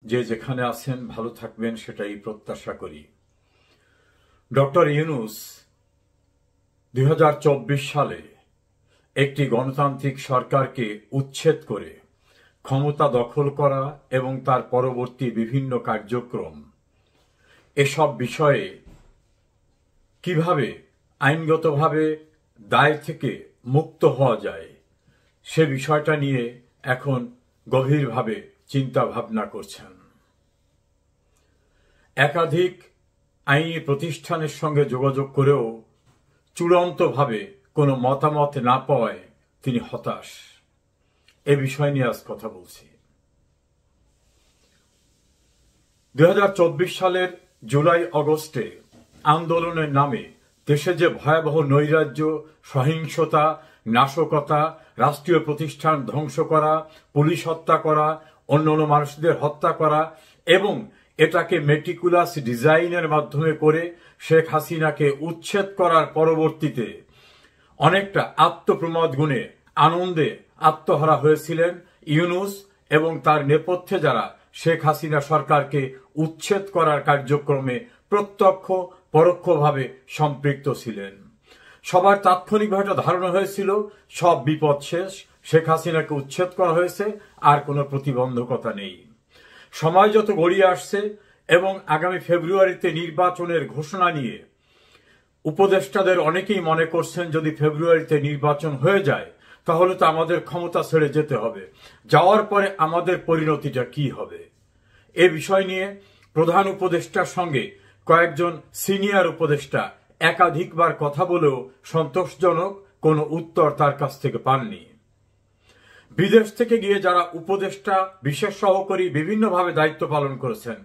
যে যেখানে আছেন ভালো থাকবেন সেটাই প্রত্যাশা করি। ডক্টর ইউনূস 2024 সালে একটি গণতান্ত্রিক সরকারকে উচ্ছেদ করে ক্ষমতা দখল করা এবং তার পরবর্তী বিভিন্ন কার্যক্রম এসব বিষয়ে কিভাবে আইনগতভাবে দায় থেকে মুক্ত হওয়া যায় সে বিষয়টা নিয়ে এখন গভীরভাবে চিন্তা ভাবনা করছেন। একাধিক আইনি প্রতিষ্ঠানের সঙ্গে যোগাযোগ করেও চূড়ান্তভাবে কোনো মতামত না পাওয়ায় তিনি হতাশ। এ বিষয় নিয়ে আজ কথা বলছি। 2024 সালের জুলাই আগস্টে আন্দোলনের নামে দেশে যে ভয়াবহ নৈরাজ্য, সহিংসতা, নাশকতা, রাষ্ট্রীয় প্রতিষ্ঠান ধ্বংস করা, পুলিশ হত্যা করা, অন্যান্য মানুষদের হত্যা করা এবং এটাকে মেটিকুলাস ডিজাইনের মাধ্যমে করে শেখ হাসিনাকে উচ্ছেদ করার পরবর্তীতে অনেকটা আত্মপ্রমোদ গুণে আনন্দে আত্মহারা হয়েছিলেন ইউনূস এবং তার নেপথ্যে যারা শেখ হাসিনা সরকারকে উচ্ছেদ করার কার্যক্রমে প্রত্যক্ষ পরোক্ষভাবে সম্পৃক্ত ছিলেন। সবার তাৎক্ষণিকভাবে ধারণা হয়েছিল সব বিপদ শেষ, শেখ হাসিনাকে উচ্ছেদ করা হয়েছে, আর কোনো প্রতিবন্ধকতা নেই। সময় যত গড়িয়ে আসছে এবং আগামী ফেব্রুয়ারিতে নির্বাচনের ঘোষণা নিয়ে উপদেষ্টাদের অনেকেই মনে করছেন যদি ফেব্রুয়ারিতে নির্বাচন হয়ে যায় তাহলে তো আমাদের ক্ষমতা ছেড়ে যেতে হবে, যাওয়ার পরে আমাদের পরিণতিটা কি হবে। এ বিষয় নিয়ে প্রধান উপদেষ্টার সঙ্গে কয়েকজন সিনিয়র উপদেষ্টা একাধিকবার কথা বলেও সন্তোষজনক কোনো উত্তর তার কাছ থেকে পাননি। বিদেশ থেকে গিয়ে যারা উপদেষ্টা, বিশেষ সহকারী বিভিন্নভাবে দায়িত্ব পালন করেছেন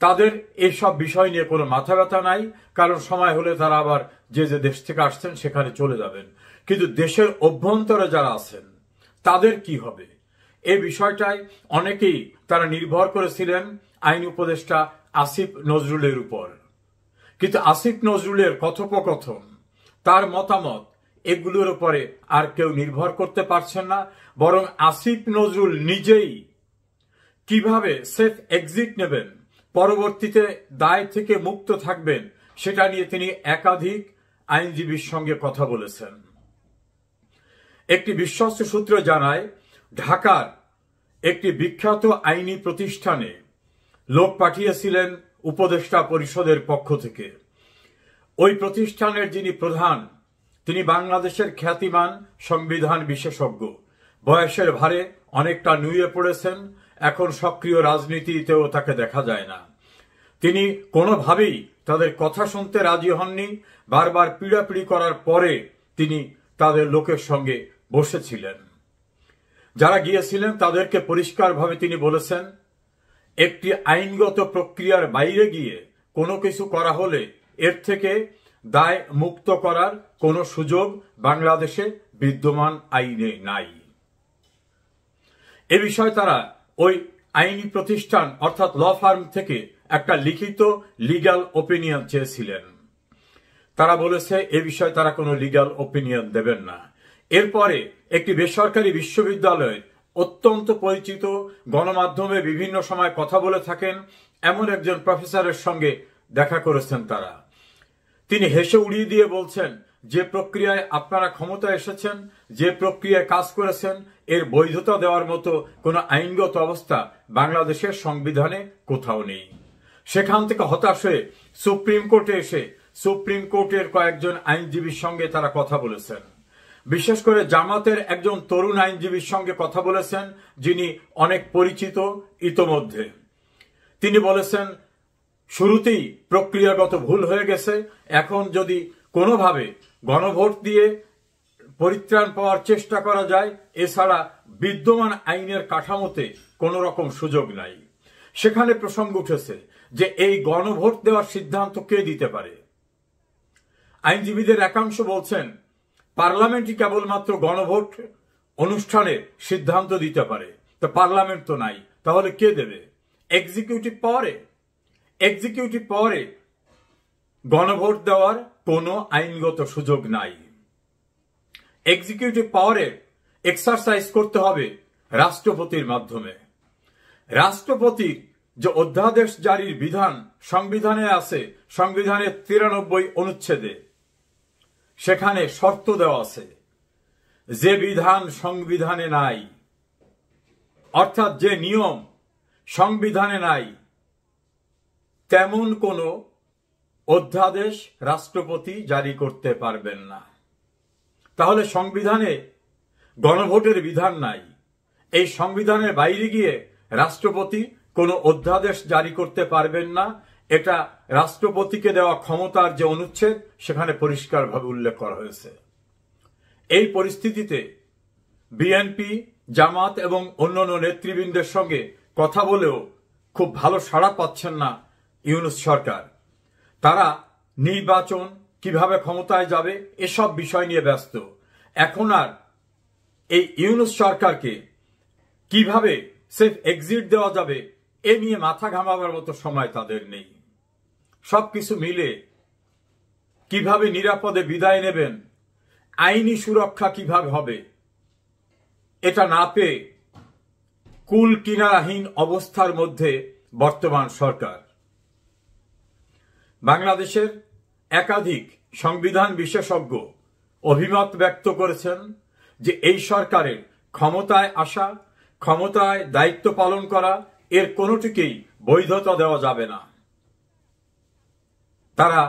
তাদের এইসব বিষয় নিয়ে কোনো মাথা ব্যথা নাই, কারণ সময় হলে তারা আবার যে যে দেশ থেকে আসছেন সেখানে চলে যাবেন। কিন্তু দেশের অভ্যন্তরে যারা আছেন তাদের কি হবে এই বিষয়টাই অনেকেই তারা নির্ভর করেছিলেন আইন উপদেষ্টা আসিফ নজরুলের উপর। কিন্তু আসিফ নজরুলের কথোপকথন, তার মতামত, এগুলোর উপরে আর কেউ নির্ভর করতে পারছেন না, বরং আসিফ নজরুল নিজেই কিভাবে সেফ এক্সিট নেবেন, পরবর্তীতে দায় থেকে মুক্ত থাকবেন সেটা নিয়ে তিনি একাধিক আইনজীবীর সঙ্গে কথা বলেছেন। একটি বিশ্বস্ত সূত্র জানায় ঢাকার একটি বিখ্যাত আইনি প্রতিষ্ঠানে লোক পাঠিয়েছিলেন উপদেষ্টা পরিষদের পক্ষ থেকে। ওই প্রতিষ্ঠানের যিনি প্রধান তিনি বাংলাদেশের খ্যাতিমান সংবিধান বিশেষজ্ঞ, বয়সের ভারে অনেকটা নুয়ে পড়েছেন, এখন সক্রিয় রাজনীতিতেও তাকে দেখা যায় না। তিনি কোনোভাবেই তাদের কথা শুনতে রাজি হননি, বারবার পিড়াপিড়ি করার পরে তিনি তাদের লোকের সঙ্গে বসেছিলেন। যারা গিয়েছিলেন তাদেরকে পরিষ্কারভাবে তিনি বলেছেন একটি আইনগত প্রক্রিয়ার বাইরে গিয়ে কোনো কিছু করা হলে এর থেকে দায় মুক্ত করার কোনো সুযোগ বাংলাদেশে বিদ্যমান আইনে নাই। এ বিষয়ে তারা ওই আইনি প্রতিষ্ঠান অর্থাৎ ল ফার্ম থেকে একটা লিখিত লিগ্যাল ওপিনিয়ন চেয়েছিলেন। তারা বলেছে এ বিষয়ে তারা কোনো লিগ্যাল ওপিনিয়ন দেবেন না। এরপরে একটি বেসরকারি বিশ্ববিদ্যালয়ের অত্যন্ত পরিচিত, গণমাধ্যমে বিভিন্ন সময় কথা বলে থাকেন এমন একজন প্রফেসরের সঙ্গে দেখা করেছেন তারা। তিনি হেসে উড়িয়ে দিয়ে বলছেন যে প্রক্রিয়ায় আপনারা ক্ষমতায় এসেছেন, যে প্রক্রিয়ায় কাজ করেছেন এর বৈধতা দেওয়ার মতো কোনো আইনগত অবস্থা বাংলাদেশের সংবিধানে কোথাও নেই। সেখান থেকে হতাশ হয়ে সুপ্রিম কোর্টে এসে সুপ্রিম কোর্টের কয়েকজন আইনজীবীর সঙ্গে তারা কথা বলেছেন। বিশেষ করে জামাতের একজন তরুণ আইনজীবীর সঙ্গে কথা বলেছেন যিনি অনেক পরিচিত ইতোমধ্যে। তিনি বলেছেন শুরুতেই প্রক্রিয়াগত ভুল হয়ে গেছে, এখন যদি কোনোভাবে গণভোট দিয়ে পরিত্রাণ পাওয়ার চেষ্টা করা যায় এছাড়া বিদ্যমান আইনের কাঠামোতে কোনো রকম সুযোগ নাই। সেখানে প্রসঙ্গ উঠেছে যে এই গণভোট দেওয়ার সিদ্ধান্ত কে দিতে পারে। আইনজীবীদের একাংশ বলছেন পার্লামেন্টই কেবলমাত্র গণভোট অনুষ্ঠানের সিদ্ধান্ত দিতে পারে, তো পার্লামেন্ট তো নাই, তাহলে কে দেবে? এক্সিকিউটিভ পাওয়ারে গণভোট দেওয়ার কোনো আইনগত সুযোগ নাই। এক্সিকিউটিভ পাওয়ারে এক্সারসাইজ করতে হবে রাষ্ট্রপতির মাধ্যমে। রাষ্ট্রপতির যে অধ্যাদেশ জারির বিধান সংবিধানে আছে, সংবিধানের 93 অনুচ্ছেদে সেখানে শর্ত দেওয়া আছে, যে বিধান সংবিধানে নাই, অর্থাৎ যে নিয়ম সংবিধানে নাই, তেমন কোন অধ্যাদেশ রাষ্ট্রপতি জারি করতে পারবেন না। তাহলে সংবিধানে গণভোটের বিধান নাই, এই সংবিধানের বাইরে গিয়ে রাষ্ট্রপতি কোনো অধ্যাদেশ জারি করতে পারবেন না। এটা রাষ্ট্রপতিকে দেওয়া ক্ষমতার যে অনুচ্ছেদ সেখানে পরিষ্কারভাবে উল্লেখ করা হয়েছে। এই পরিস্থিতিতে বিএনপি, জামাত এবং অন্যান্য নেতৃবৃন্দের সঙ্গে কথা বলেও খুব ভালো সাড়া পাচ্ছেন না ইউনূস সরকার। তারা নির্বাচন কিভাবে ক্ষমতায় যাবে এসব বিষয় নিয়ে ব্যস্ত। এখন আর এই ইউনূস সরকারকে কিভাবে সেফ এক্সিট দেওয়া যাবে এ নিয়ে মাথা ঘামাবার মতো সময় তাদের নেই। সবকিছু মিলে কিভাবে নিরাপদে বিদায় নেবেন, আইনি সুরক্ষা কিভাবে হবে, এটা না পেয়ে কুল কিনারাহীন অবস্থার মধ্যে বর্তমান সরকার। বাংলাদেশের একাধিক সংবিধান বিশেষজ্ঞ অভিমত ব্যক্ত করেছেন যে এই সরকারের ক্ষমতায় আসা, ক্ষমতায় দায়িত্ব পালন করা, এর কোনোটিকেই বৈধতা দেওয়া যাবে না। তারা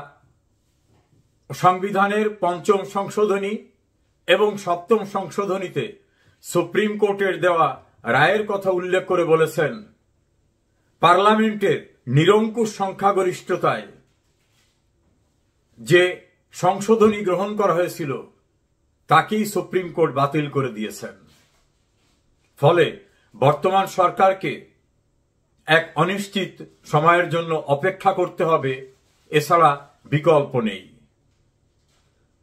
সংবিধানের ৫ম সংশোধনী এবং ৭ম সংশোধনীতে সুপ্রিম কোর্টের দেওয়া রায়ের কথা উল্লেখ করে বলেছেন, পার্লামেন্টের নিরঙ্কুশ সংখ্যাগরিষ্ঠতায় যে সংশোধনী গ্রহণ করা হয়েছিল তাকেই সুপ্রিম কোর্ট বাতিল করে দিয়েছেন। ফলে বর্তমান সরকারকে এক অনিশ্চিত সময়ের জন্য অপেক্ষা করতে হবে, এছাড়া বিকল্প নেই।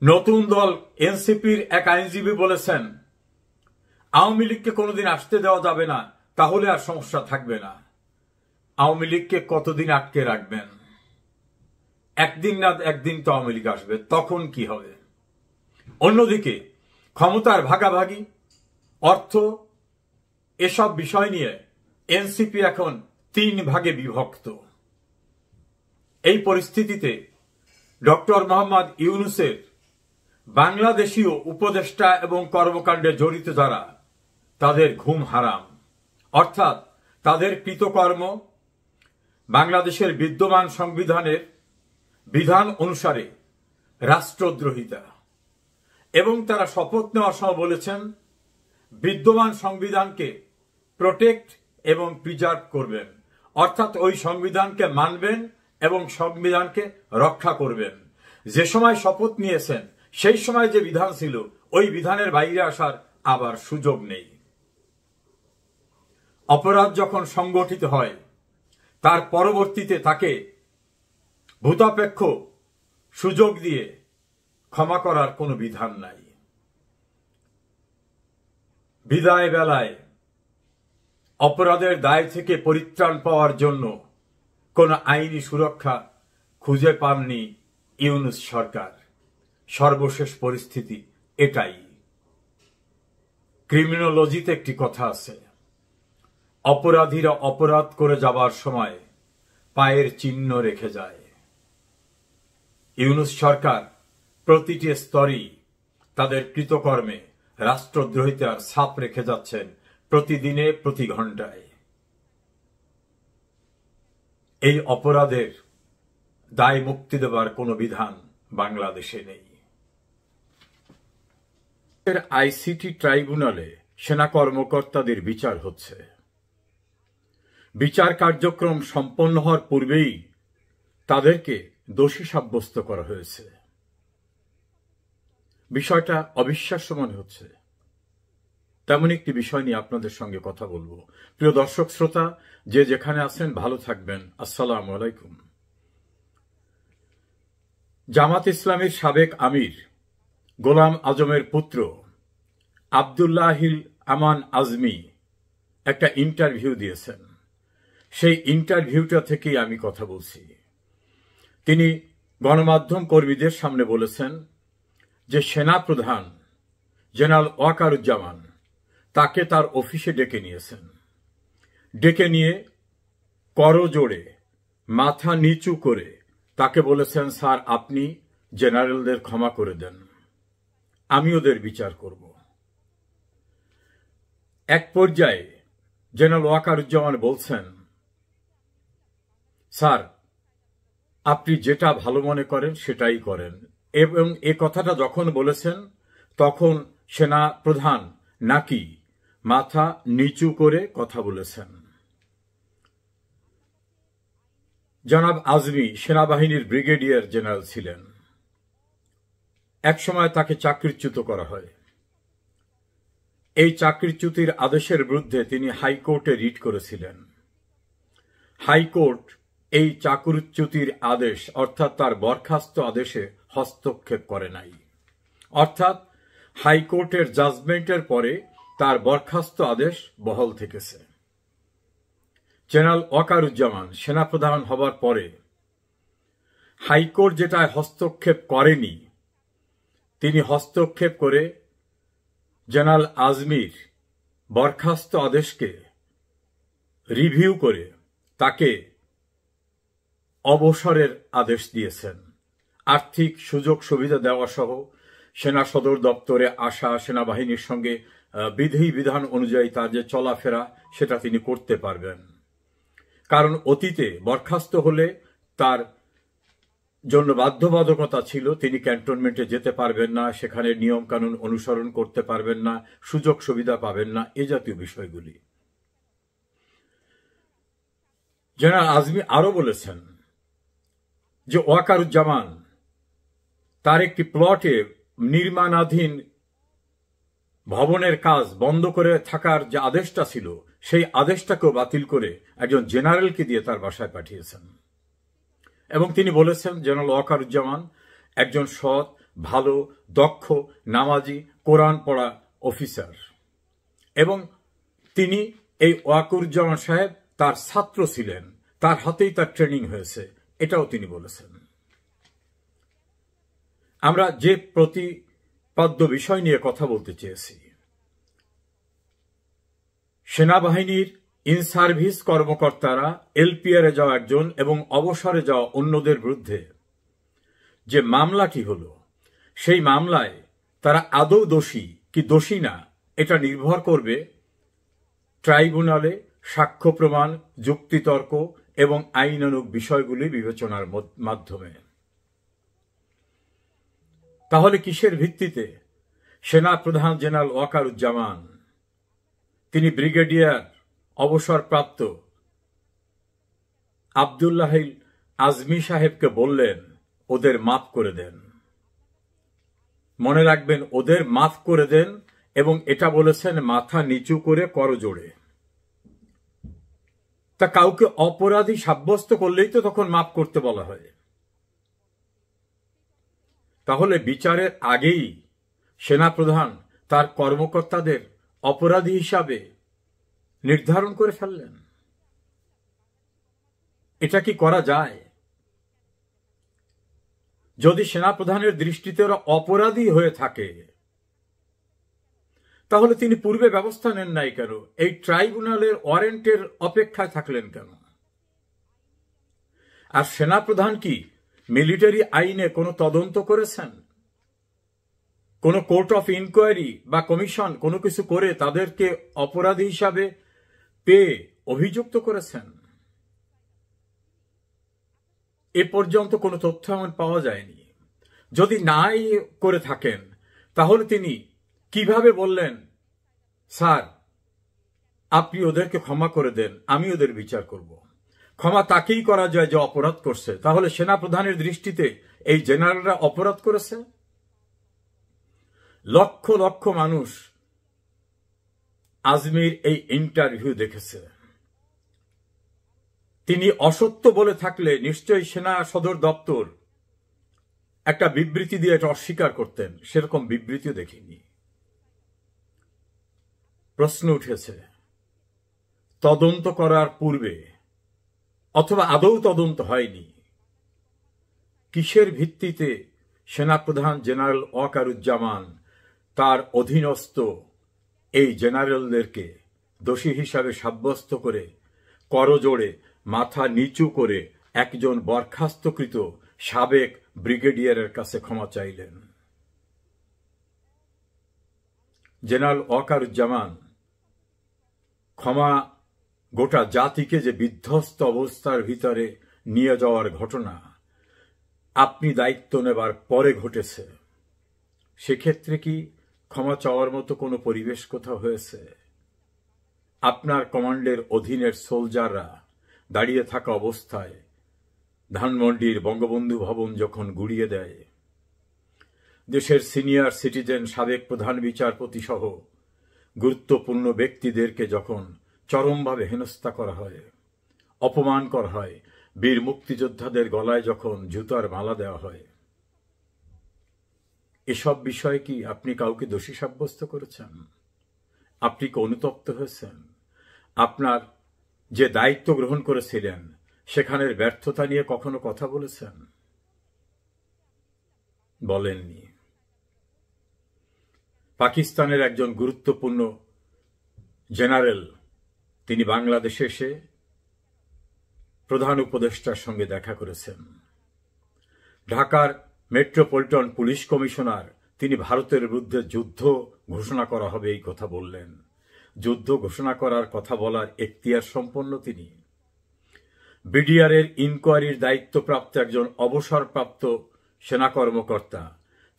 নতুন দল এনসিপির এক আইনজীবী বলেছেন, আওয়ামী লীগকে কোনোদিন আসতে দেওয়া যাবে না, তাহলে আর সমস্যা থাকবে না। আওয়ামী লীগকে কতদিন আটকে রাখবেন? একদিন না একদিন তো আওয়ামী লীগ আসবে, তখন কি হবে? অন্যদিকে ক্ষমতার ভাগাভাগি, অর্থ, এসব বিষয় নিয়ে এনসিপি এখন 3 ভাগে বিভক্ত। এই পরিস্থিতিতে ডক্টর মোহাম্মদ ইউনূসের বাংলাদেশীয় উপদেষ্টা এবং কর্মকাণ্ডে জড়িত যারা, তাদের ঘুম হারাম, অর্থাৎ তাদের কৃতকর্ম বাংলাদেশের বিদ্যমান সংবিধানের বিধান অনুসারে রাষ্ট্রদ্রোহিতা। এবং তারা শপথ নেওয়ার সময় বলেছেন, বিদ্যমান সংবিধানকে প্রোটেক্ট এবং প্রিজার্ভ করবেন, অর্থাৎ ওই সংবিধানকে মানবেন এবং সংবিধানকে রক্ষা করবেন। যে সময় শপথ নিয়েছেন সেই সময় যে বিধান ছিল ওই বিধানের বাইরে আসার আবার সুযোগ নেই। অপরাধ যখন সংগঠিত হয় তার পরবর্তীতে তাকে ভূতাপেক্ষ সুযোগ দিয়ে ক্ষমা করার কোনো বিধান নাই। বিদায় বেলায় অপরাধের দায় থেকে পরিত্রাণ পাওয়ার জন্য কোনো আইনি সুরক্ষা খুঁজে পাননি ইউনূস সরকার। সর্বশেষ পরিস্থিতি এটাই। ক্রিমিনোলজিতে একটি কথা আছে, অপরাধীরা অপরাধ করে যাবার সময় পায়ের চিহ্ন রেখে যায়। ইউনূস সরকার প্রতিটি স্তরেই তাদের কৃতকর্মে রাষ্ট্রদ্রোহিতার ছাপ রেখে যাচ্ছেন প্রতিদিনে, প্রতি ঘন্টায়। এই অপরাধের দায় মুক্তি দেবার কোনো বিধান বাংলাদেশে নেই। আইসিটি ট্রাইব্যুনালে সেনা কর্মকর্তাদের বিচার হচ্ছে। বিচার কার্যক্রম সম্পন্ন হওয়ার পূর্বেই তাদেরকে দোষী সাব্যস্ত করা হয়েছে। বিষয়টা অবিশ্বাস্য মনে হচ্ছে। তেমন একটি বিষয় নিয়ে আপনাদের সঙ্গে কথা বলবো। প্রিয় দর্শক শ্রোতা, যে যেখানে আছেন ভালো থাকবেন। আসসালামু আলাইকুম। জামাত ইসলামীর সাবেক আমির গোলাম আজমের পুত্র আব্দুল্লাহিল আমান আজমি একটা ইন্টারভিউ দিয়েছেন। সেই ইন্টারভিউটা থেকেই আমি কথা বলছি। তিনি গণমাধ্যম কর্মীদের সামনে বলেছেন যে সেনা প্রধান জেনারেল ওয়াকারুজ্জামান তাকে তার অফিসে ডেকে নিয়েছেন। ডেকে নিয়ে করজোড়ে মাথা নিচু করে তাকে বলেছেন, স্যার আপনি জেনারেলদের ক্ষমা করে দেন, আমি ওদের বিচার করব। এক পর্যায়ে জেনারেল ওয়াকারুজ্জামান বলছেন, স্যার আপনি যেটা ভালো মনে করেন সেটাই করেন। এবং এ কথাটা যখন বলেছেন তখন সেনা প্রধান নাকি মাথা নিচু করে কথা বলেছেন। জনাব আজমি সেনাবাহিনীর ব্রিগেডিয়ার জেনারেল ছিলেন। একসময় তাকে চাকরিচ্যুত করা হয়। এই চাকরিচ্যুতির আদেশের বিরুদ্ধে তিনি হাইকোর্টে রিট করেছিলেন। হাইকোর্ট এই চাকরিচ্যুতির আদেশ অর্থাৎ তার বরখাস্ত আদেশে হস্তক্ষেপ করে নাই। অর্থাৎ হাইকোর্টের জাজমেন্টের পরে তার বরখাস্ত আদেশ বহাল থেকেছে। জেনারেল ওয়াকারুজ্জামান সেনাপ্রধান হবার পরে হাইকোর্ট যেটায় হস্তক্ষেপ করেনি, তিনি হস্তক্ষেপ করে জেনারেল আজমির বরখাস্ত আদেশকে রিভিউ করে তাকে অবসরের আদেশ দিয়েছেন। আর্থিক সুযোগ সুবিধা দেওয়া সহ সেনা সদর দপ্তরে আসা, সেনাবাহিনীর সঙ্গে বিধি বিধান অনুযায়ী তার যে চলাফেরা সেটা তিনি করতে পারবেন। কারণ অতীতে বরখাস্ত হলে তার জন্য বাধ্যবাধকতা ছিল, তিনি ক্যান্টনমেন্টে যেতে পারবেন না, সেখানে নিয়ম কানুন অনুসরণ করতে পারবেন না, সুযোগ সুবিধা পাবেন না, এ জাতীয় বিষয়গুলি। জেনারেল আজমি আরো বলেছেন যে ওয়াকারুজ্জামান তার একটি প্লটে নির্মাণাধীন ভবনের কাজ বন্ধ করে থাকার যে আদেশটা ছিল সেই আদেশটাকেও বাতিল করে একজন জেনারেলকে দিয়ে তার বাসায় পাঠিয়েছেন। এবং তিনি বলেছেন জেনারেল ওয়াকারুজ্জামান একজন সৎ, ভালো, দক্ষ, নামাজি, কোরআন পড়া অফিসার এবং তিনি এই ওয়াকারুজ্জামান সাহেব তার ছাত্র ছিলেন, তার হাতেই তার ট্রেনিং হয়েছে, এটাও তিনি বলেছেন। আমরা যে প্রতিপাদ্য বিষয় নিয়ে কথা বলতে চেয়েছি, সেনাবাহিনীর ইন সার্ভিস কর্মকর্তারা এলপিআর এ যাওয়া একজন এবং অবসরে যাওয়া অন্যদের বিরুদ্ধে যে মামলাটি হলো, সেই মামলায় তারা আদৌ দোষী কি দোষী না এটা নির্ভর করবে ট্রাইব্যুনালে সাক্ষ্য প্রমাণ, যুক্তিতর্ক এবং আইনানুগ বিষয়গুলি বিবেচনার মাধ্যমে। তাহলে কিসের ভিত্তিতে সেনা প্রধান জেনারেল ওয়াকারুজ্জামান তিনি ব্রিগেডিয়ার অবসরপ্রাপ্ত আব্দুল্লাহ আজমি সাহেবকে বললেন ওদের মাফ করে দেন? মনে রাখবেন, ওদের মাফ করে দেন এবং এটা বলেছেন মাথা নিচু করে করজোড়ে। তা কাউকে অপরাধী সাব্যস্ত করলেই তো তখন মাফ করতে বলা হয়। তাহলে বিচারের আগেই সেনাপ্রধান তার কর্মকর্তাদের অপরাধী হিসাবে নির্ধারণ করে ফেললেন। এটা কি করা যায়? যদি সেনাপ্রধানের দৃষ্টিতে ওরা অপরাধী হয়ে থাকে তাহলে তিনি পূর্বে ব্যবস্থা নেন নাই কেন? এই ট্রাইব্যুনালের ওয়ারেন্টের অপেক্ষায় থাকলেন কেন? আর সেনাপ্রধান কি মিলিটারি আইনে কোনো তদন্ত করেছেন? কোন কোর্ট অফ ইনকোয়ারি বা কমিশন কোনো কিছু করে তাদেরকে অপরাধী হিসাবে পেয়ে অভিযুক্ত করেছেন? এ পর্যন্ত কোনো তথ্য এমন পাওয়া যায়নি। যদি নাই করে থাকেন তাহলে তিনি কিভাবে বললেন স্যার আপনি ওদেরকে ক্ষমা করে দেন, আমি ওদের বিচার করব? ক্ষমা তাকেই করা যায় যে অপরাধ করছে। তাহলে সেনাপ্রধানের দৃষ্টিতে এই জেনারেলরা অপরাধ করেছে? লক্ষ লক্ষ মানুষ আজমির এই ইন্টারভিউ দেখেছে। তিনি অসত্য বলে থাকলে নিশ্চয়ই সেনা সদর দপ্তর একটা বিবৃতি দিয়ে এটা অস্বীকার করতেন। সেরকম বিবৃতিও দেখিনি। প্রশ্ন উঠেছে, তদন্ত করার পূর্বে অথবা আদৌ তদন্ত হয়নি, কিসের ভিত্তিতে সেনাপ্রধান জেনারেল ওয়াকারুজ্জামান তার অধীনস্থ এই জেনারেলদেরকে দোষী হিসাবে সাব্যস্ত করে করজোড়ে মাথা নিচু করে একজন বরখাস্তকৃত সাবেক ব্রিগেডিয়ারের কাছে ক্ষমা চাইলেন। জেনারেল ওয়াকারুজ্জামান ক্ষমা গোটা জাতিকে যে বিধ্বস্ত অবস্থার ভিতরে নিয়ে যাওয়ার ঘটনা আপনি দায়িত্ব নেবার পরে ঘটেছে, সেক্ষেত্রে কি ক্ষমা চাওয়ার মতো কোনো পরিবেশ কোথাও হয়েছে? আপনার কমান্ডের অধীনের সোলজাররা দাঁড়িয়ে থাকা অবস্থায় ধানমন্ডির বঙ্গবন্ধু ভবন যখন গুড়িয়ে দেয়, দেশের সিনিয়র সিটিজেন সাবেক প্রধান বিচারপতি সহ গুরুত্বপূর্ণ ব্যক্তিদেরকে যখন চরমভাবে হেনস্থা করা হয়, অপমান করা হয়, বীর মুক্তিযোদ্ধাদের গলায় যখন জুতার মালা দেওয়া হয়, এসব বিষয়ে কি আপনি কাউকে দোষী সাব্যস্ত করেছেন? আপনি কি অনুতপ্ত হয়েছেন? আপনার যে দায়িত্ব গ্রহণ করেছিলেন সেখানের ব্যর্থতা নিয়ে কখনো কথা বলেছেন? বলেননি। পাকিস্তানের একজন গুরুত্বপূর্ণ জেনারেল তিনি বাংলাদেশে এসে প্রধান উপদেষ্টার সঙ্গে দেখা করেছেন। ঢাকার মেট্রোপলিটন পুলিশ কমিশনার তিনি ভারতের বিরুদ্ধে যুদ্ধ ঘোষণা করা হবে এই কথা বললেন। যুদ্ধ ঘোষণা করার কথা বলার এখতিয়ার সম্পন্ন তিনি। বিডিআরের ইনকোয়ারির দায়িত্বপ্রাপ্ত একজন অবসরপ্রাপ্ত সেনা কর্মকর্তা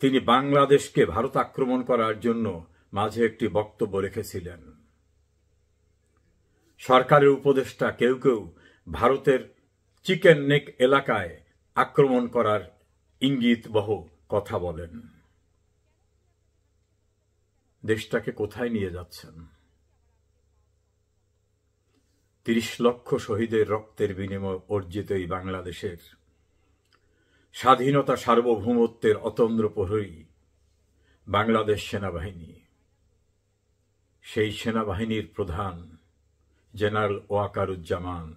তিনি বাংলাদেশকে ভারত আক্রমণ করার জন্য মাঝে একটি বক্তব্য রেখেছিলেন। সরকারের উপদেষ্টা কেউ কেউ ভারতের চিকেন নেক এলাকায় আক্রমণ করার ইঙ্গিতবহ কথা বলেন। দেশটাকে কোথায় নিয়ে যাচ্ছেন? ৩০ লক্ষ শহীদের রক্তের বিনিময়ে অর্জিত এই বাংলাদেশের স্বাধীনতা সার্বভৌমত্বের অতন্দ্র প্রহরী বাংলাদেশ সেনাবাহিনী, সেই সেনাবাহিনীর প্রধান জেনারেল ওয়াকারুজ্জামান,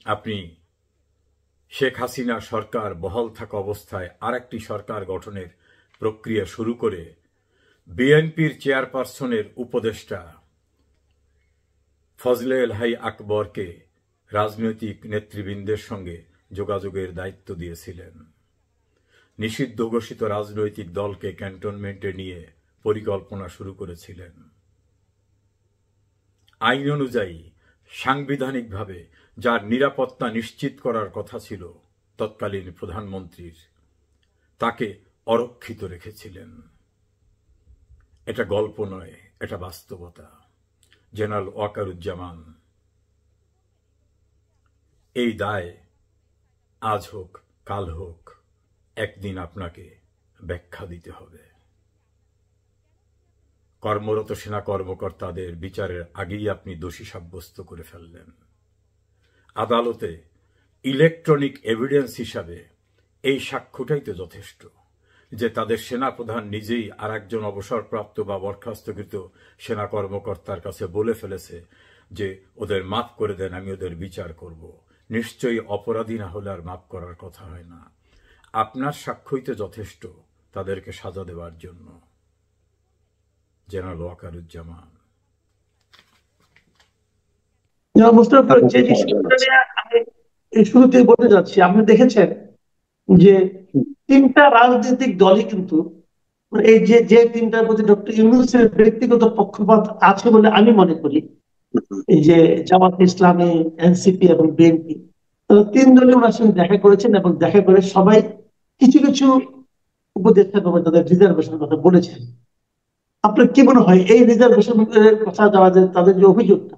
আপনি শেখ হাসিনা সরকার বহাল থাকা অবস্থায় আরেকটি সরকার গঠনের প্রক্রিয়া শুরু করে বিএনপির চেয়ারপারসনের উপদেষ্টা ফজলে এলহাই আকবরকে রাজনৈতিক নেতৃবৃন্দের সঙ্গে যোগাযোগের দায়িত্ব দিয়েছিলেন। নিষিদ্ধ ঘোষিত রাজনৈতিক দলকে ক্যান্টনমেন্টে নিয়ে পরিকল্পনা শুরু করেছিলেন। আইন অনুযায়ী সাংবিধানিকভাবে যার নিরাপত্তা নিশ্চিত করার কথা ছিল তৎকালীন প্রধানমন্ত্রীর, তাকে অরক্ষিত রেখেছিলেন। এটা গল্প নয়, এটা বাস্তবতা। জেনারেল ওয়াকারুজ্জামান, এই দায় আজ হোক কাল হোক একদিন আপনাকে ব্যাখ্যা দিতে হবে। কর্মরত সেনা কর্মকর্তাদের বিচারের আগেই আপনি দোষী সাব্যস্ত করে ফেললেন। আদালতে ইলেকট্রনিক এভিডেন্স হিসাবে এই সাক্ষ্যটাই তো যথেষ্ট যে তাদের সেনাপ্রধান নিজেই আর একজন অবসরপ্রাপ্ত বা বরখাস্তকৃত সেনা কর্মকর্তার কাছে বলে ফেলেছে যে ওদের মাফ করে দেন, আমি ওদের বিচার করব। নিশ্চয়ই অপরাধী না হলে আর মাফ করার কথা হয় না। আপনার সাক্ষ্যই তো যথেষ্ট তাদেরকে সাজা দেওয়ার জন্য। জেনারেল ওয়াকারুজ্জামান, শুরুতে বলতে যাচ্ছি, আপনি দেখেছেন যে তিনটা রাজনৈতিক দলই কিন্তু এই যে তিনটার প্রতি ডক্টর ইউনূসের ব্যক্তিগত পক্ষপাত আছে বলে আমি মনে করি, এই যে জামাত ইসলামী, এনসিপি এবং বিএনপি, তিন দলীয় ওনার সঙ্গে দেখা করেছেন এবং দেখা করে সবাই কিছু কিছু উপদেষ্টা তাদের রিজার্ভেশনের কথা বলেছেন। আপনার কি মনে হয় এই রিজার্ভেশনের কথা যাওয়া যে তাদের যে অভিযোগটা,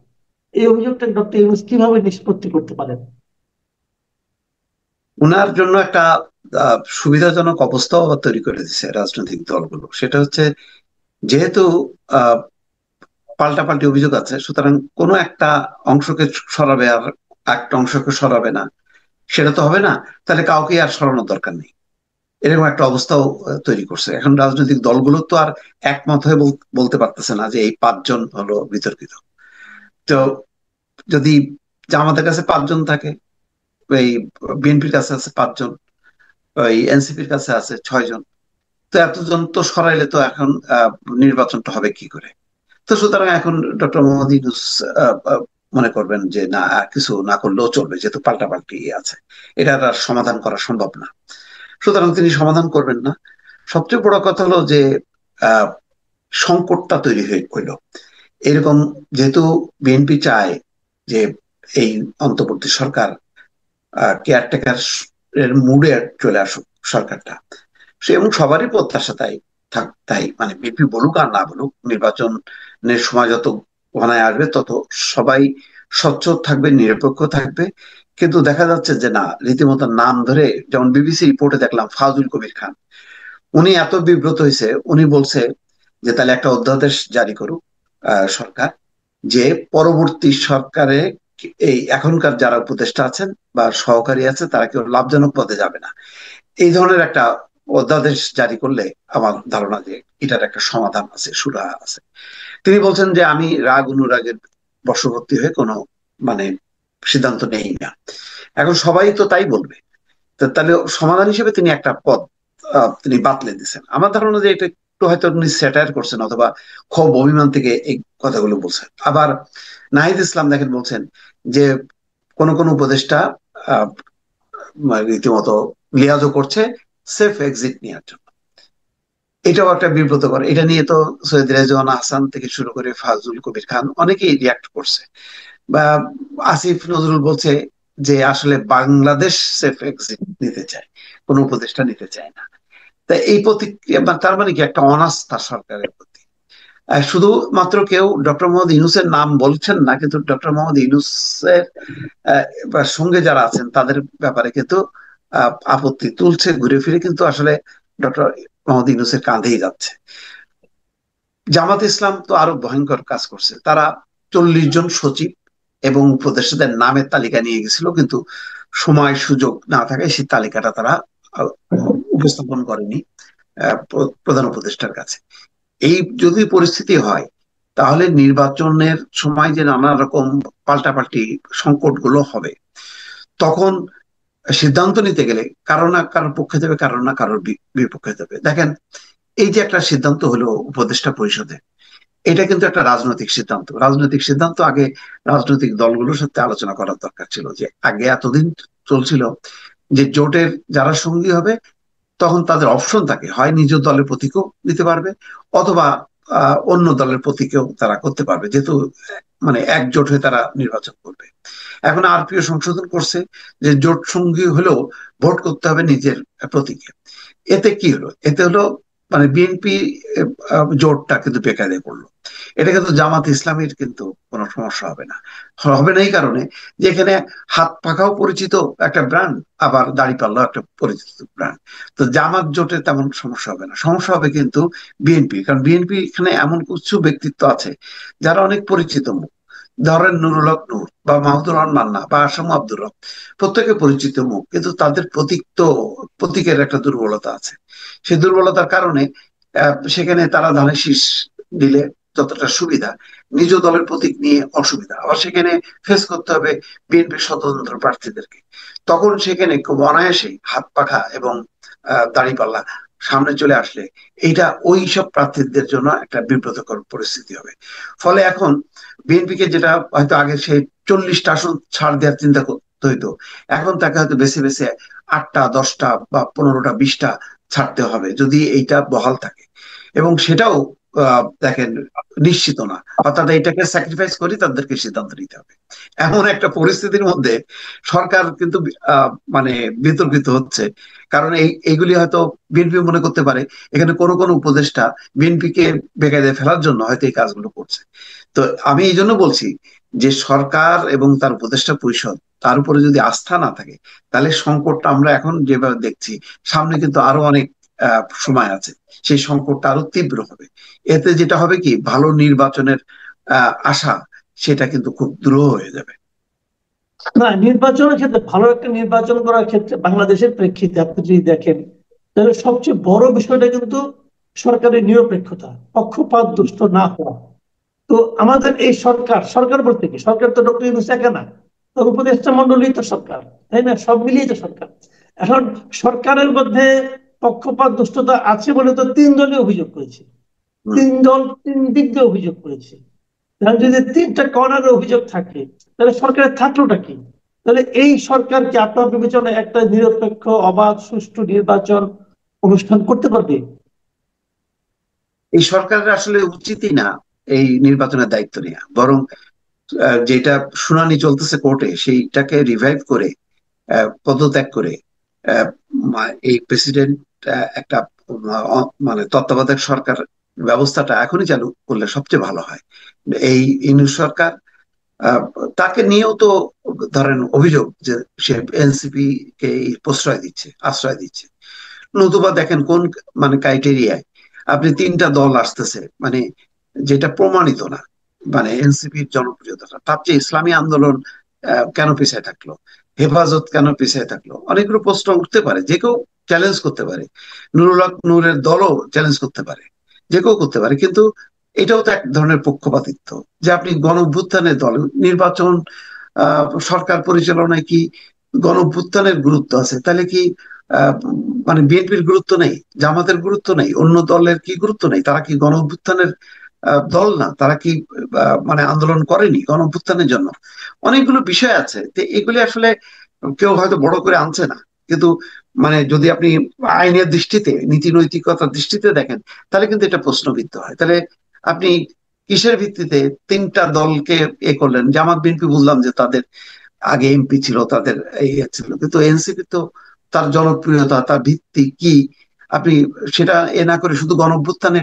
এই অভিযোগটা ডক্টর ইউনূস কিভাবে নিষ্পত্তি করতে পারেন? ওনার জন্য একটা সুবিধাজনক অবস্থাও তৈরি করে দিচ্ছে রাজনৈতিক দলগুলো। সেটা হচ্ছে যেহেতু পাল্টাপাল্টি অভিযোগ আছে, সুতরাং কোনো একটা অংশকে সরাবে আর একটা অংশকে সরাবে না, সেটা তো হবে না। তাহলে কাউকে আর সরানোর দরকার নেই, এরকম একটা অবস্থাও তৈরি করছে। এখন রাজনৈতিক দলগুলো তো আর একমত হয়ে বলতে পারতেছে না যে এই 5 জন হলো বিতর্কিত। তো যদি জামাতের কাছে 5 জন থাকে, এই বিএনপির কাছে আছে 5 জন, ওই এনসিপির কাছে আছে 6 জন, তো এতজন তো সরাইলে তো এখন নির্বাচনটা হবে কি করে? তো সুতরাং এখন ডক্টর মোহাম্মদ ইউনূস মনে করবেন যে না আর কিছু না করলেও চলবে, যেহেতু পাল্টাপাল্টি আছে, এটা আর সমাধান করা সম্ভব না, সুতরাং তিনি সমাধান করবেন না। সবচেয়ে বড় কথা হলো যে আহ সংকটটা তৈরি হইল এরকম, যেহেতু বিএনপি চায় যে এই অন্তর্বর্তী সরকার কেয়ারটেকার এর মুডে চলে আসুক সরকারটা, সে এবং সবারই প্রত্যাশা তাই মানে বিএনপি বলুক আর না বলুক, নির্বাচনের সময় যত ঘনায় আসবে তত সবাই স্বচ্ছ থাকবে, নিরপেক্ষ থাকবে। কিন্তু দেখা যাচ্ছে যে না, রীতিমতো নাম ধরে, যেমন বিবিসি রিপোর্টে দেখলাম ফাজুল কবির খান, উনি এত বিব্রত হয়েছে, উনি বলছে যে তাহলে একটা অধ্যাদেশ জারি করুক সরকার, যে পরবর্তী সরকারে এই এখনকার যারা উপদেষ্টা আছেন বা সহকারী আছে তারা কেউ লাভজনক পদে যাবে না। এই ধরনের একটা অধ্যাদেশ জারি করলে আমার ধারণা যে এটার একটা সমাধান আছে, সুরাহা আছে। তিনি বলছেন যে আমি রাগ অনুরাগের বশবর্তী হয়ে কোনো মানে সিদ্ধান্ত নেই না। এখন সবাই তো তাই বলবে, তাহলে সমাধান হিসেবে তিনি একটা পদ তিনি বাতলে দিচ্ছেন। আমার ধারণা যে এটা একটু হয়তো উনি স্যাটায়ার করছেন অথবা ক্ষোভ অভিমান থেকে এই কথাগুলো বলছেন। আবার নাহিদ ইসলাম দেখেন বলছেন যে কোন কোন উপদেষ্টা রীতিমতো লিয়াজও করছে সেফ এক্সিট নেওয়ার জন্য। এটাও একটা বিব্রতকর। এটা নিয়ে তো সৈয়দ রেজওয়ান হাসান থেকে শুরু করে ফাজুল কবির খান অনেকেই রিয়াক্ট করছে, বা আসিফ নজরুল বলছে যে আসলে বাংলাদেশ সেফ এক্সিট নিতে চায়, কোন উপদেষ্টা নিতে চায় না। তা এই প্রতিক্রিয়া তার মানে কি একটা অনাস্থা সরকারের প্রতি। শুধুমাত্র কেউ ডক্টর মোহাম্মদ ইউনূসের নাম বলছেন না, কিন্তু ডক্টর মোহাম্মদ ইউনূসের সঙ্গে যারা আছেন তাদের ব্যাপারে কিন্তু আপত্তি তুলছে ঘুরে ফিরে, কিন্তু আসলে ডক্টর মোহাম্মদ ইউনূসের কাঁধেই যাচ্ছে। জামাত ইসলাম তো আরো ভয়ঙ্কর কাজ করছে, তারা 40 জন সচিব এবং উপদেষ্টাদের নামের তালিকা নিয়ে গেছিল, কিন্তু সময় সুযোগ না থাকায় সেই তালিকাটা তারা উপস্থাপন করেনি প্রধান উপদেষ্টার কাছে। এই যদি পরিস্থিতি হয় তাহলে নির্বাচনের সময় যে নানা রকম পাল্টাপাল্টি সংকট গুলো হবে, তখন সিদ্ধান্ত নিতে গেলে কারো না কারোর পক্ষে যাবে, কারো না কারোর বিপক্ষে যাবে। দেখেন, এই যে একটা সিদ্ধান্ত হলো উপদেষ্টা পরিষদে, এটা কিন্তু একটা রাজনৈতিক সিদ্ধান্ত। রাজনৈতিক সিদ্ধান্ত আগে রাজনৈতিক দলগুলোর সাথে আলোচনা করার দরকার ছিল। যে আগে এতদিন চলছিল যে জোটের যারা সঙ্গী হবে তখন তাদের অপশন থাকে, হয় নিজ দলের প্রতীকও দিতে পারবে অথবা অন্য দলের প্রতীকেও তারা করতে পারবে, যেহেতু মানে একজোট হয়ে তারা নির্বাচন করবে। এখন আরপিও সংশোধন করছে যে জোট সঙ্গী হলেও ভোট করতে হবে নিজের প্রতীকে। এতে কি হলো? এতে হলো মানে বিএনপি জোটটা কিন্তু বেকায়দায় পড়লো। এটা কিন্তু জামাত ইসলামের কিন্তু কোনো সমস্যা হবে না। হবে না এই কারণে যে এখানে হাত পাখাও পরিচিত একটা ব্র্যান্ড, আবার দাঁড়িপাল্লাও একটা পরিচিত ব্র্যান্ড। তো জামাত জোটে তেমন সমস্যা হবে না। সমস্যা হবে কিন্তু বিএনপি, কারণ বিএনপি এখানে এমন কিছু ব্যক্তিত্ব আছে যারা অনেক পরিচিত মুখ। ধরেন নুরুল হক নূর বা মাহমুদুর রহমান মান্না বা আসাম আব্দুর রব, প্রত্যেকে পরিচিত মুখ, কিন্তু তাদের প্রতীকের একটা দুর্বলতা আছে। সেই দুর্বলতার কারণে সেখানে তারা ধানের শীষ দিলে যতটা সুবিধা, নিজ দলের প্রতীক নিয়ে অসুবিধা। আবার সেখানে ফেস করতে হবে বিএনপির স্বতন্ত্র প্রার্থীদেরকে। তখন সেখানে খুব অনায়াসে হাত পাখা এবং দাঁড়িপাল্লা সামনে চলে আসলে এইটা ওই সব প্রার্থীদের জন্য একটা বিব্রতকর পরিস্থিতি হবে। ফলে এখন বিএনপিকে যেটা হয়তো আগে সে 40টা আসন ছাড় দেওয়ার চিন্তা করতে হইতো, এখন তাকে হয়তো বেছে বেছে 8টা 10টা বা 15টা 20টা ছাড়তে হবে যদি এইটা বহাল থাকে। এবং সেটাও দেখেন নিশ্চিত না, অর্থাৎ এটাকে স্যাক্রিফাইস করি তাদেরকে সিদ্ধান্ত নিতে হবে। এমন একটা পরিস্থিতির মধ্যে সরকার কিন্তু মানে বিতর্কিত হচ্ছে, কারণ এইগুলি হয়তো বিএনপি মনে করতে পারে এখানে কোন কোন উপদেষ্টা বিএনপিকে বেকায়দায় ফেলার জন্য হয়তো এই কাজগুলো করছে। তো আমি এই জন্য বলছি যে সরকার এবং তার উপদেষ্টা পরিষদ, তার উপরে যদি আস্থা না থাকে তাহলে সংকটটা আমরা এখন যেভাবে দেখছি, সামনে কিন্তু আরো অনেক সময় আছে, সেই সংকটটা আরো তীব্র হবে। এতে যেটা হবে কি, ভালো নির্বাচনের আশা সেটা কিন্তু খুব দ্রুহ হয়ে যাবে। না, নির্বাচনের ক্ষেত্রে ভালো একটা নির্বাচন করার ক্ষেত্রে বাংলাদেশের প্রেক্ষিতে আপনি যদি দেখেন তাহলে সবচেয়ে বড় বিষয়টা কিন্তু সরকারের নিরপেক্ষতা, পক্ষপাত দুষ্ট না হওয়া। তো আমাদের এই সরকার বলতে কি, সরকার তো ডক্টর ইউনূস একা না, তার উপদেষ্টা মন্ডলী তো সরকার, তাই না? সব মিলিয়ে তো সরকার। এখন সরকারের মধ্যে পক্ষপাত দুষ্টতা আছে বলে তো 3 দলই অভিযোগ করেছে, 3 দল 3 দিক দিয়ে অভিযোগ করেছে। যদি 3টা কর্নারে অভিযোগ থাকে তাহলে সরকারের থাকলোটা কি? তাহলে এই সরকার কি আপনার বিবেচনায় একটা নিরপেক্ষ অবাধ সুষ্ঠু নির্বাচন অনুষ্ঠান করতে পারবে? এই সরকারের আসলে উচিতই না এই নির্বাচনের দায়িত্ব নেওয়া, বরং যেটা শুনানি চলতেছে কোর্টে সেইটাকে রিভাইভ করে পদত্যাগ করে এই প্রেসিডেন্ট একটা মানে তত্ত্বাবধায়ক সরকার ব্যবস্থাটা এখনই চালু করলে সবচেয়ে ভালো হয়। এই ইউনূস সরকার আহ, তাকে নিয়েও তো ধরেন অভিযোগ যে সে এনসিপি কে প্রশ্রয় দিচ্ছে, আশ্রয় দিচ্ছে। নতুবা দেখেন কোন মানে ক্রাইটেরিয়ায় আপনি তিনটা দল আসতেছে, মানে যেটা প্রমাণিত না, মানে এনসিপির জনপ্রিয়তাটা, তার চেয়ে ইসলামী আন্দোলন কেন পিছায় থাকলো, হেফাজত কেন পিছায় থাকলো, অনেকগুলো প্রশ্ন উঠতে পারে, যে কেউ চ্যালেঞ্জ করতে পারে। নুরুল হক নূরের দলও চ্যালেঞ্জ করতে পারে, যে কেউ করতে পারে। কিন্তু এটাও তো এক ধরনের পক্ষপাতিত্ব যে আপনি গণ অভ্যুত্থানের দল, নির্বাচন সরকার পরিচালনায় কি গণ অভ্যুত্থানের গুরুত্ব আছে? তাহলে কি আহ, মানে বিএনপির গুরুত্ব নেই, জামাতের গুরুত্ব নেই, অন্য দলের কি গুরুত্ব নেই? তারা কি গণ অভ্যুত্থানের দল না? তারা কি মানে আন্দোলন করেনি গণ অভ্যুত্থানের জন্য? অনেকগুলো বিষয় আছে, তো এগুলি আসলে কেউ হয়তো বড় করে আনছে না। কিন্তু মানে যদি আপনি আইনের দৃষ্টিতে, নীতি নৈতিকতার দৃষ্টিতে দেখেন, তাহলে কিন্তু এটা প্রশ্নবিদ্ধ হয়। তাহলে আপনি কিসের ভিত্তিতে তিনটা দলকে করলেন? জামাত বিএনপি বুঝলাম যে তাদের আগে এমপি ছিল, তাদের ছিল, কিন্তু এনসিপি তো তার জনপ্রিয়তা, তার ভিত্তি কি, আপনি সেটা না করে শুধু গণঅভ্যুত্থানে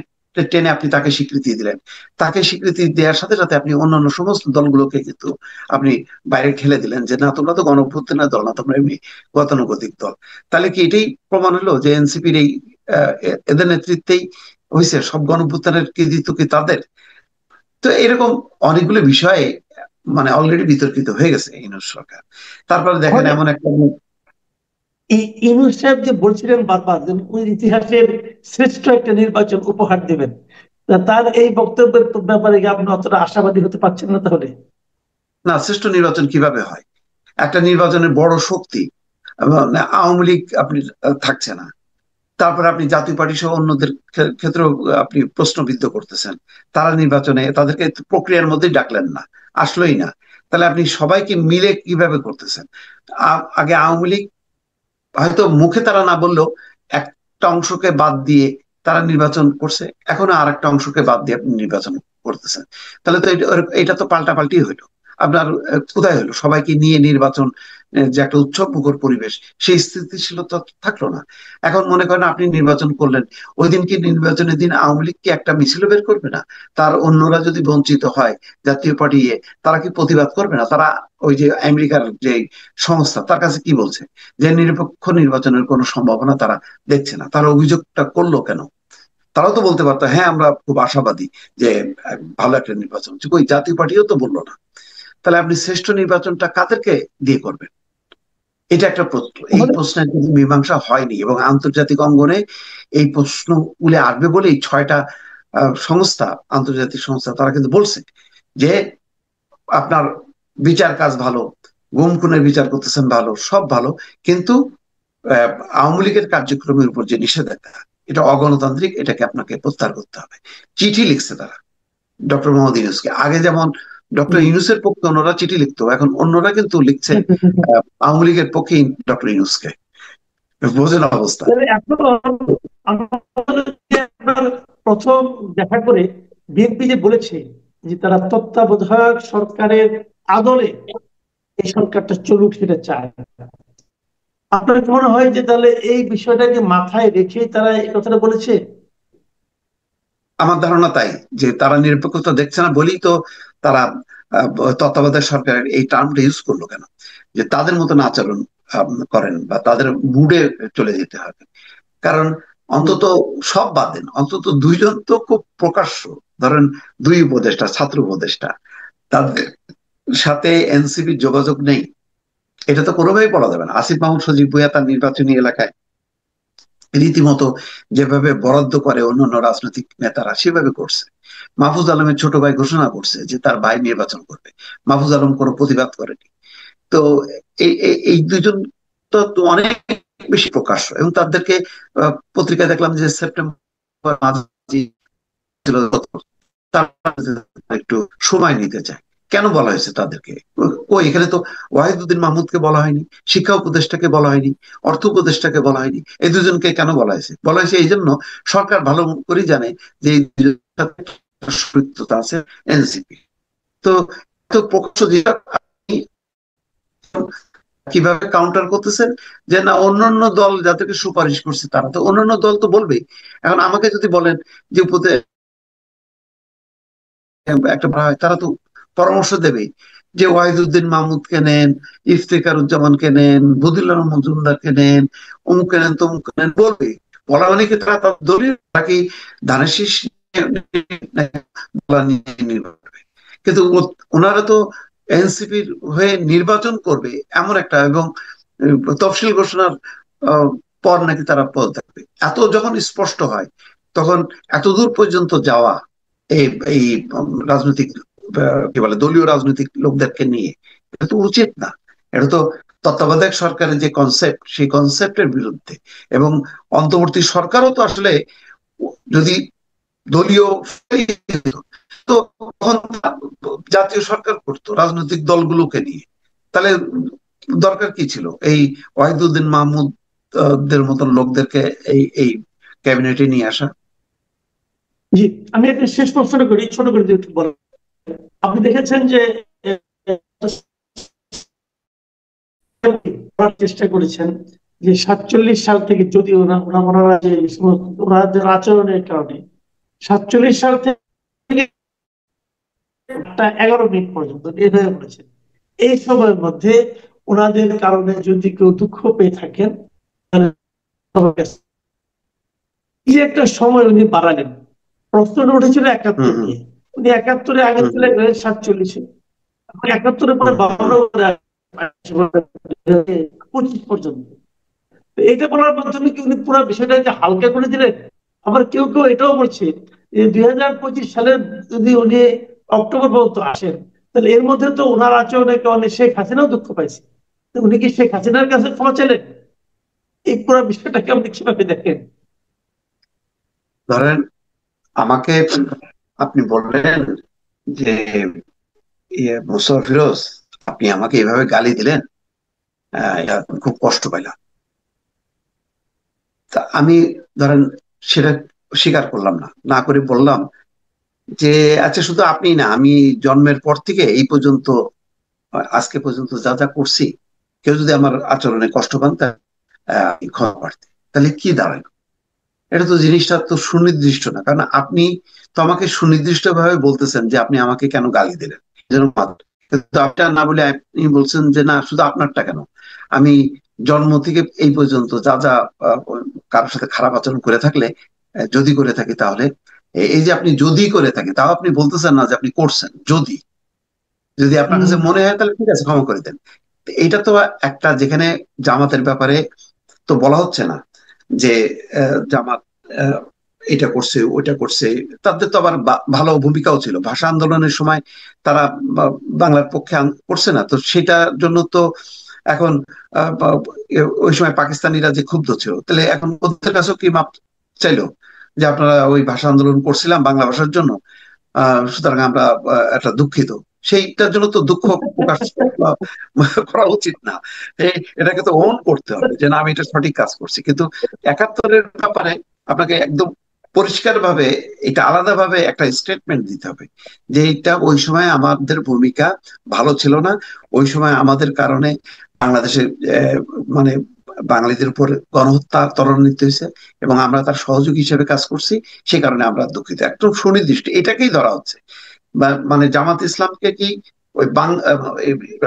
টেনে আপনি তাকে স্বীকৃতি দিলেন। তাকে স্বীকৃতি দেওয়ার সাথে সাথে আপনি অন্যান্য সমস্ত দলগুলোকে কিন্তু আপনি বাইরে ঠেলে দিলেন যে না, তোমরা তো গণঅভ্যুত্থানের দল না, তোমরা এমনি গতানুগতিক দল। তাহলে কি এটাই প্রমাণ হলো যে এনসিপির এই এদের নেতৃত্বেই হয়েছে সব গণঅভ্যুত্থানের কৃতিত্ব কি তাদের? তো এরকম অনেকগুলো বিষয়ে মানে অলরেডি বিতর্কিত হয়ে গেছে ইউনূস সরকার। তারপরে দেখেন তাহলে এমন একটা এই ইউনূস সাহেব যে বলছিলেন বারবার যে উনি ইতিহাসের শ্রেষ্ঠ একটা নির্বাচন উপহার দেবেন, তার এই বক্তব্যের ব্যাপারে কি আপনি অতটা আশাবাদী হতে পারছেন না তাহলে? না, শ্রেষ্ঠ নির্বাচন কিভাবে হয়? একটা নির্বাচনের বড় শক্তি আওয়ামী লীগ আপনি থাকছে না, তারপর আপনি জাতীয় পার্টি সহ অন্যদের ক্ষেত্রেও আপনি প্রশ্নবিদ্ধ করতেছেন। তারা নির্বাচনে তাদেরকে প্রক্রিয়ার মধ্যেই ডাকলেন না, আসলোই না। তাহলে আপনি সবাইকে মিলে কিভাবে করতেছেন? আগে আওয়ামী লীগ হয়তো মুখে তারা না বললেও একটা অংশকে বাদ দিয়ে তারা নির্বাচন করছে, এখন আর একটা অংশকে বাদ দিয়ে আপনি নির্বাচন করতেছেন। তাহলে তো এটা তো পাল্টাপাল্টি হইলো। আপনার কোথায় হলো সবাইকে নিয়ে নির্বাচন, যে একটা উৎসব মুখর পরিবেশ, সেই স্থিতিশীলতা থাকলো না। এখন মনে করেন আপনি নির্বাচন করলেন, ওই দিন কি নির্বাচনের দিন আওয়ামী লীগ কি একটা মিছিল বের করবে না? তার অন্যরা যদি বঞ্চিত হয়, জাতীয় পার্টি তারা কি প্রতিবাদ করবে না? তারা ওই যে আমেরিকার যে সংস্থা, তার কাছে কি বলছে? যে নিরপেক্ষ নির্বাচনের কোনো সম্ভাবনা তারা দেখছে না। তারা অভিযোগটা করলো কেন? তারাও তো বলতে পারতো হ্যাঁ আমরা খুব আশাবাদী যে ভালো একটা নির্বাচন হচ্ছে, ওই জাতীয় পার্টিও তো বললো না। তাহলে আপনি শ্রেষ্ঠ নির্বাচনটা কাদেরকে দিয়ে করবেন? এটা একটা প্রশ্ন। এই তাহলে প্রশ্নের কিন্তু মীমাংসা হয়নি, এবং আন্তর্জাতিক অঙ্গনে এই প্রশ্নগুলি আসবে বলেই 6টা সংস্থা, আন্তর্জাতিক সংস্থা, তারা কিন্তু বলছে যে আপনার বিচার কাজ ভালো, গুম খুনের বিচার করতেছেন ভালো, সব ভালো, কিন্তু আওয়ামী লীগের কার্যক্রমের উপর যে নিষেধাজ্ঞা, এটা অগণতান্ত্রিক, এটাকে আপনাকে প্রত্যাহার করতে হবে। চিঠি লিখছে তারা ডক্টর মোহাম্মদ ইউনূসকে। আগে যেমন ডক্টর ইউনূসের পক্ষে অন্যরা চিঠি লিখতো, এখন অন্যরা কিন্তু লিখছে আওয়ামী লীগের পক্ষে ডক্টর ইউনূসকে। বোঝেন অবস্থা। তাহলে এখন আপনার প্রথম দেখা করে বিএনপি যে বলেছে যে তারা তত্ত্বাবধায়ক সরকারের আদলে এই সরকারটা চলুক সেটা চায়, আপনার কি মনে হয় যে তাহলে এই বিষয়টাকে মাথায় রেখে তারা এই কথাটা বলেছে? আমার ধারণা তাই, যে তারা নিরপেক্ষতা দেখছে না বলেই তো তারা তত্ত্বাবধায়ক সরকারের এই টার্মটা ইউজ করলো কেন? যে তাদের মতন আচরণ করেন, বা তাদের মুডে চলে যেতে হবে। কারণ অন্তত সব বাদ দেন, অন্তত দুইজন তো খুব প্রকাশ্য, ধরেন দুই উপদেষ্টা, ছাত্র উপদেষ্টা, তাদের সাথে এনসিপির যোগাযোগ নেই, এটা তো কোনোভাবেই বলা যাবে না। আসিফ মাহমুদ সজীব ভুঁইয়া তার নির্বাচনী এলাকায় রীতিমতো যেভাবে বরাদ্দ করে অন্যান্য রাজনৈতিক নেতারা সেভাবে করছে। মাহফুজ আলমের ছোট ভাই ঘোষণা করছে যে তার ভাই নির্বাচন করবে, মাহফুজ আলম কোনো প্রতিবাদ করেনি। তো এই দুজন তো তো অনেক বেশি প্রকাশ্য, এবং তাদেরকে পত্রিকায় দেখলাম যে সেপ্টেম্বর মাঝামাঝি ছিল, তারা একটু সময় নিতে চায়। কেন বলা হয়েছে তাদেরকে? এখানে তো ওয়াহিদুদ্দিন মাহমুদকে বলা হয়নি, শিক্ষা উপদেষ্টাকে বলা হয়নি, অর্থ উপদেষ্টাকে বলা হয়নি। এই দুজনকে কেন বলা হয়েছে? বলা হয়েছে এই জন্য, সরকার ভালো করে জানে যে এই দুজনের সাথে সম্পৃক্ততা আছে এনসিপি। তো তো পক্ষ কিভাবে কাউন্টার করতেছেন যে না, অন্যান্য দল যাদেরকে সুপারিশ করছে তারা তো, অন্যান্য দল তো বলবেই। এখন আমাকে যদি বলেন যে একটা তারা তো পরামর্শ দেবে যে ওয়াহিদুদ্দিন মাহমুদকে নেন, ইফতেখারুজ্জামানকে নেন, বদিউল আলম মজুমদারকে নেন, অমুককে নেন, তমুককে নেন, বলবে। বলা মানে কি তারা তার দলীয় নাকি ধানের শীষ কিন্তু ওনারা তো এনসিপির হয়ে নির্বাচন করবে এমন একটা, এবং তফসিল ঘোষণার পর নাকি তারা পদ থাকবে। এত যখন স্পষ্ট হয় তখন এতদূর পর্যন্ত যাওয়া এই এই রাজনৈতিক কি বলে দলীয় রাজনৈতিক লোকদেরকে নিয়ে, এটা তো উচিত না। এটা তো তত্ত্বাবধায়ক সরকারের যে কনসেপ্ট, সেই কনসেপ্টের বিরুদ্ধে। এবং অন্তর্বর্তী সরকারও তো আসলে যদি দলীয় তো তখন জাতীয় সরকার করতো রাজনৈতিক দলগুলোকে নিয়ে, তাহলে দরকার কি ছিল এই ওয়াহিদুদ্দিন মাহমুদ দের মতন লোকদেরকে এই ক্যাবিনেটে নিয়ে আসা? জি, আমি একটা শেষ প্রশ্ন করি, ছোট করে যদি একটু বলেন। আপনি দেখেছেন যে চেষ্টা করেছেন যে 47 সাল থেকে, যদি ওনারা যে ওনাদের আচরণের কারণে 47 সাল থেকে 11 মিনিট পর্যন্ত এভাবে বলেছেন, এই সময়ের মধ্যে ওনাদের কারণে যদি কেউ দুঃখ পেয়ে থাকেন, এই একটা সময় উনি বাড়ালেন। প্রশ্নটা উঠেছিল 71 নিয়ে, উনি 71 আগে চলে গেলেন 47-এ, 71 পরে 25 পর্যন্ত। এটা বলার মাধ্যমে কি উনি পুরো বিষয়টাকে হালকা করে দিলেন? আবার কেউ কেউ এটাও বলছে যে 2025 সালের যদি উনি অক্টোবর পর্যন্ত আসেন, তাহলে এর মধ্যে তো ওনার আচরণের কারণে শেখ হাসিনাও দুঃখ পাইছে। উনি কি শেখ হাসিনার কাছে ক্ষমা চাইলেন? এই পুরো বিষয়টাকে আপনি কিভাবে দেখেন? ধরেন আমাকে আপনি বললেন যে মোশাররফ ফিরোজ, আপনি আমাকে এভাবে গালি দিলেন, এটা খুব কষ্ট পাইলাম। তা আমি ধরেন সেটা স্বীকার করলাম না, না করে বললাম যে আচ্ছা, শুধু আপনি না, আমি জন্মের পর থেকে এই পর্যন্ত, আজকে পর্যন্ত যা যা করছি, কেউ যদি আমার আচরণে কষ্ট পান তা আমি ক্ষমা প্রার্থী। তাহলে কি দাঁড়ায়? এটা তো জিনিসটা তো সুনির্দিষ্ট না, কারণ আপনি তো আমাকে সুনির্দিষ্ট ভাবে বলতেছেন যে আপনি আমাকে কেন গালি দিলেন, যেন কিন্তু আপনার না বলে আপনি বলছেন যে না, শুধু আপনারটা কেন, আমি জন্ম থেকে এই পর্যন্ত যা যা কারোর সাথে খারাপ আচরণ করে থাকলে, যদি করে থাকি তাহলে, এই যে আপনি যদি করে থাকি, তাও আপনি বলতেছেন না যে আপনি করছেন। যদি যদি আপনার কাছে মনে হয় তাহলে ঠিক আছে, ক্ষমা করে দেন। এটা তো একটা, যেখানে জামাতের ব্যাপারে তো বলা হচ্ছে না যে জামাত এটা করছে ওইটা করছে, তাদের তো আবার ভালো ভূমিকাও ছিল ভাষা আন্দোলনের সময়, তারা বাংলার পক্ষে করছে না তো, সেটার জন্য তো এখন ওই সময় পাকিস্তানিরা যে ক্ষুব্ধ ছিল, তাহলে এখন ওদের কাছেও কি মাপ চাইলো যে আপনারা ওই ভাষা আন্দোলন করছিলাম বাংলা ভাষার জন্য, সুতরাং আমরা একটা দুঃখিত, সেইটার জন্য তো দুঃখ প্রকাশ করা উচিত না। এটাকে তো ওন করতে হবে যে না, আমি এটা সঠিক কাজ করছি। কিন্তু 71-এর ব্যাপারে আপনাকে একদম পরিষ্কার ভাবে, এটা আলাদা ভাবে একটা স্টেটমেন্ট দিতে হবে যে এটা ওই সময় আমাদের ভূমিকা ভালো ছিল না, ওই সময় আমাদের কারণে বাংলাদেশের মানে বাঙালিদের উপর গণহত্যা ত্বরান্বিত হয়েছে এবং আমরা তার সহযোগী হিসেবে কাজ করছি, সে কারণে আমরা দুঃখিত। একদম সুনির্দিষ্ট এটাকেই ধরা হচ্ছে। মানে জামাত ইসলামকে কি ওই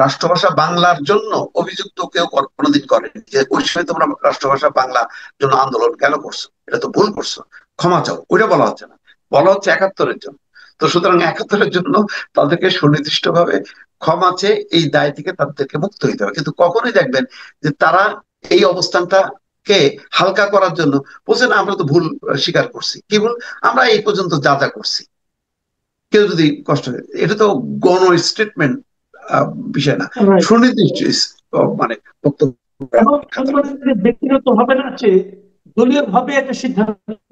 রাষ্ট্রভাষা বাংলার জন্য অভিযুক্ত কেউ কোনোদিন করেনি যে ওই সময় তোমরা রাষ্ট্রভাষা বাংলার জন্য আন্দোলন কেন করছো, এটা তো ভুল করছো, ক্ষমা চাও, ওইটা বলা হচ্ছে না, বলা হচ্ছে 71-এর জন্য। তো সুতরাং 71-এর জন্য তাদেরকে সুনির্দিষ্ট ভাবে ক্ষমা চেয়ে এই দায় থেকে তাদেরকে মুক্ত হইতে হবে। কিন্তু কখনোই দেখবেন যে তারা এই অবস্থানটাকে হালকা করার জন্য বলছে না, আমরা তো ভুল স্বীকার করছি। কি ভুল? আমরা এই পর্যন্ত যা যা করছি। কেউ যদি কষ্ট হয়, এটা তো গণ স্টেটমেন্ট বিষয় না, সুনির্দিষ্ট মানে বক্তব্য। ব্যক্তিগত হবে না, দলীয় ভাবে একটা সিদ্ধান্ত